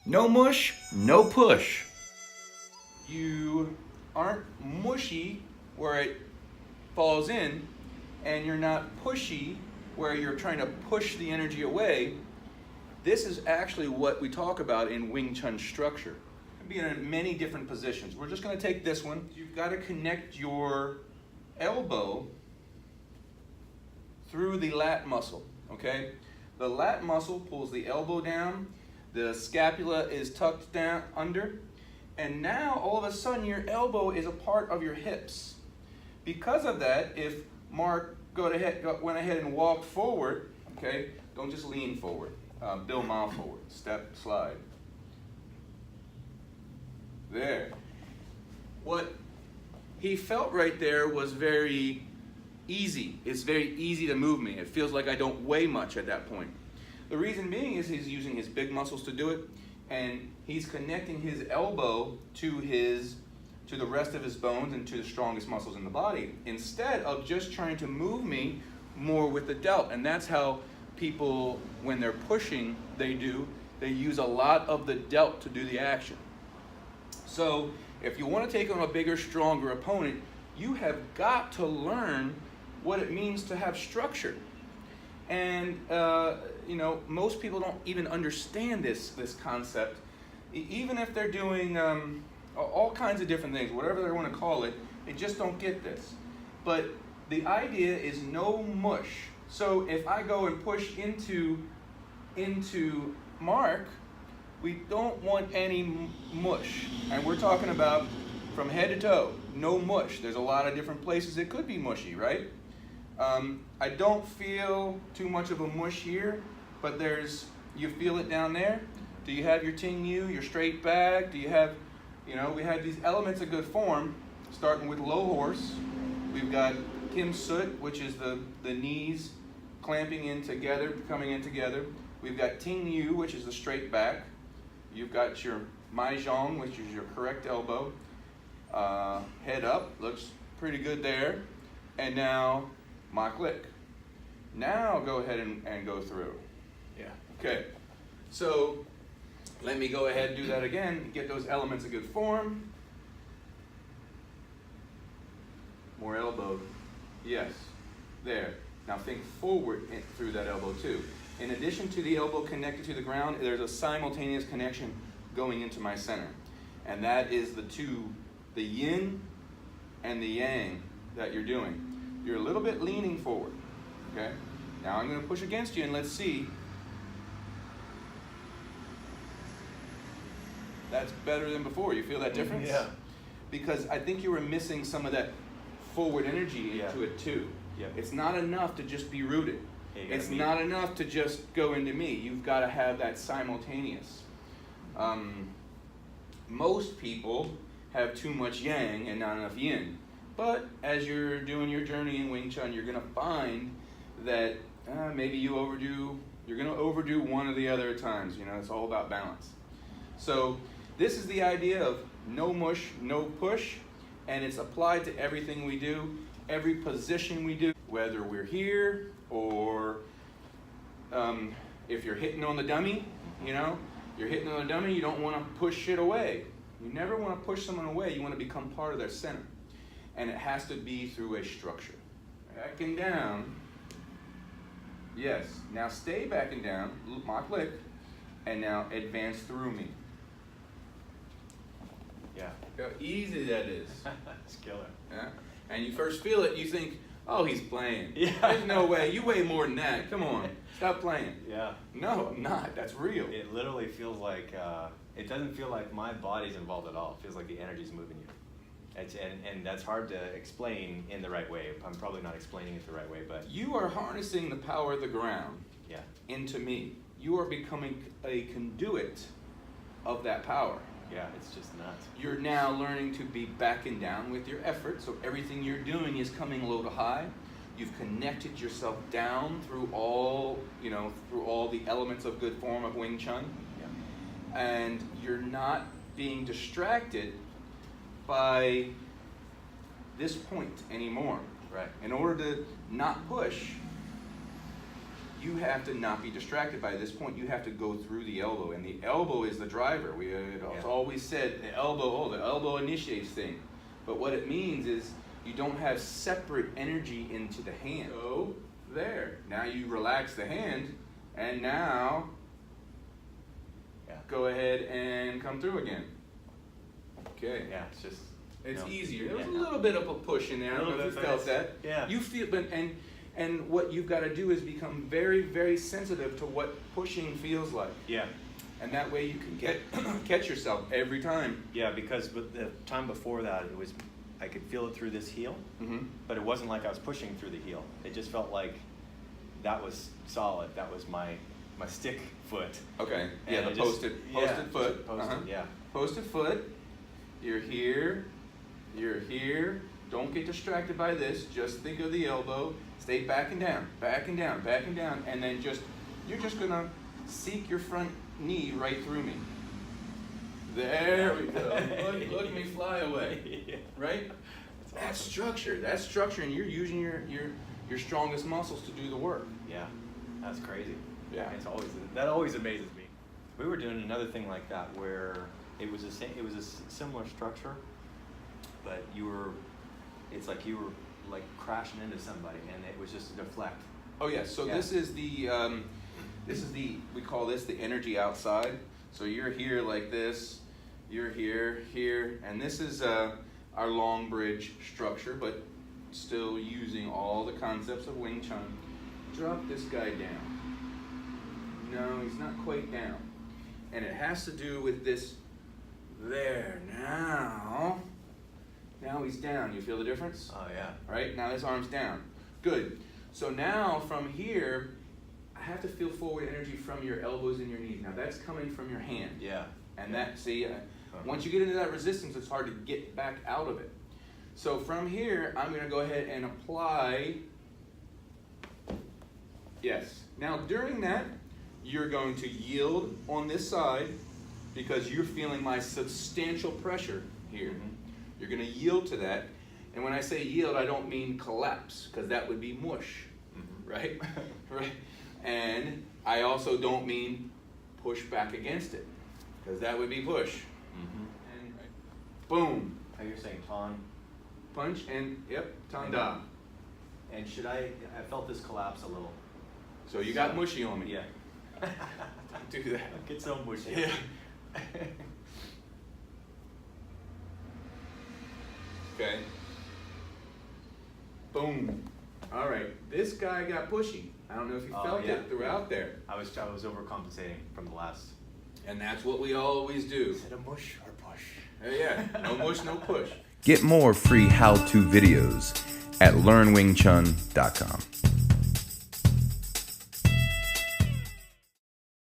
No mush, no push. You aren't mushy where it falls in, and you're not pushy where you're trying to push the energy away. This is actually what we talk about in Wing Chun structure. It can be in many different positions. We're just going to take this one. You've got to connect your elbow through the lat muscle, okay? The lat muscle pulls the elbow down, the scapula is tucked down under, and now all of a sudden your elbow is a part of your hips. Because of that, if Mark went ahead and walked forward, okay, don't just lean forward, Bill Ma forward, step, slide. There. What he felt right there was very easy. It's very easy to move me. It feels like I don't weigh much at that point. The reason being is he's using his big muscles to do it, and he's connecting his elbow to the rest of his bones and to the strongest muscles in the body, instead of just trying to move me more with the delt. And that's how people, when they're pushing, they use a lot of the delt to do the action. So if you want to take on a bigger, stronger opponent, you have got to learn what it means to have structure. And most people don't even understand this concept. Even if they're doing all kinds of different things, whatever they want to call it, they just don't get this. But the idea is no mush. So if I go and push into Mark, we don't want any mush. And we're talking about from head to toe, no mush. There's a lot of different places it could be mushy, right? I don't feel too much of a mush here, but you feel it down there. Do you have your Ting Yu, your straight back? Do you have, we have these elements of good form, starting with low horse. We've got Kim Sut, which is the knees clamping in together, coming in together. We've got Ting Yu, which is the straight back. You've got your Mai Zhong, which is your correct elbow. Head up, looks pretty good there. And now, Ma Click. Now go ahead and go through. Yeah. Okay, so let me go ahead and do that again, get those elements of good form. More elbow. Yes, there. Now think forward through that elbow too. In addition to the elbow connected to the ground, there's a simultaneous connection going into my center. And that is the yin and the yang that you're doing. You're a little bit leaning forward, okay? Now I'm going to push against you and let's see. That's better than before. You feel that difference? Yeah. Because I think you were missing some of that forward energy into it too. Yeah. It's not enough to just be rooted. It's not enough to just go into me. You've got to have that simultaneous. Most people have too much yang and not enough yin. But as you're doing your journey in Wing Chun, you're going to find that maybe you're going to overdo one or the other at times. It's all about balance. So this is the idea of no mush, no push, and it's applied to everything we do, every position we do, whether we're here or if you're hitting on the dummy, you're hitting on the dummy, you don't want to push it away. You never want to push someone away. You want to become part of their center. And it has to be through a structure. Back and down. Yes. Now stay back and down. Ma Click. And now advance through me. Yeah. Look how easy that is. It's killer. Yeah. And you first feel it, you think, oh, he's playing. Yeah. There's no way. You weigh more than that. Come on. Stop playing. Yeah. No, I'm not. That's real. It literally feels like, it doesn't feel like my body's involved at all. It feels like the energy's moving you. And that's hard to explain in the right way. I'm probably not explaining it the right way, but... You are harnessing the power of the ground into me. You are becoming a conduit of that power. Yeah, it's just nuts. You're now learning to be backing down with your effort, so everything you're doing is coming low to high. You've connected yourself down through all the elements of good form of Wing Chun. Yeah. And you're not being distracted by this point anymore. Right. In order to not push, you have to not be distracted by this point. You have to go through the elbow, and the elbow is the driver. It's always said the elbow initiates thing. But what it means is you don't have separate energy into the hand. So there. Now you relax the hand, and now go ahead and come through again. Okay. Yeah, it's just. It's easier. There was a little bit of a push in there. I don't know if you felt that. Yeah. You feel, and what you've got to do is become very, very sensitive to what pushing feels like. Yeah. And that way you can catch yourself every time. Yeah, because with the time before that, I could feel it through this heel, but it wasn't like I was pushing through the heel. It just felt like that was solid. That was my stick foot. Okay. And Yeah, the posted foot. Yeah. Posted foot. You're here. You're here. Don't get distracted by this. Just think of the elbow. Stay back and down, back and down, back and down, and then you're just gonna seek your front knee right through me. There we go. Look at me fly away. Yeah. Right? That's structure. That's structure, and you're using your strongest muscles to do the work. Yeah, that's crazy. Yeah. That always amazes me. We were doing another thing like that where it was a similar structure, but it's like you were like crashing into somebody, and it was just a deflect. Oh yeah. So this is the we call this the energy outside. So you're here like this, you're here, and this is our long bridge structure, but still using all the concepts of Wing Chun. Drop this guy down. No, he's not quite down. And it has to do with this there. Now he's down. You feel the difference? Oh yeah. Right? Now his arm's down. Good. So now from here, I have to feel forward energy from your elbows and your knees. Now that's coming from your hand. Yeah. And once you get into that resistance, it's hard to get back out of it. So from here, I'm going to go ahead and apply. Yes. Now during that, you're going to yield on this side because you're feeling my substantial pressure here. You're going to yield to that. And when I say yield, I don't mean collapse, because that would be mush, right? Right. And I also don't mean push back against it, because that would be push. And boom. Oh, you're saying ton. Punch and, tan da. And I felt this collapse a little. So you got mushy on me. Yeah. Don't do that. Don't get so mushy. Yeah. Okay. Boom. All right. This guy got pushy. I don't know if you felt it throughout there. I was overcompensating from the last. And that's what we always do. Is it a mush or push? Yeah. No mush, no push. Get more free how-to videos at learnwingchun.com.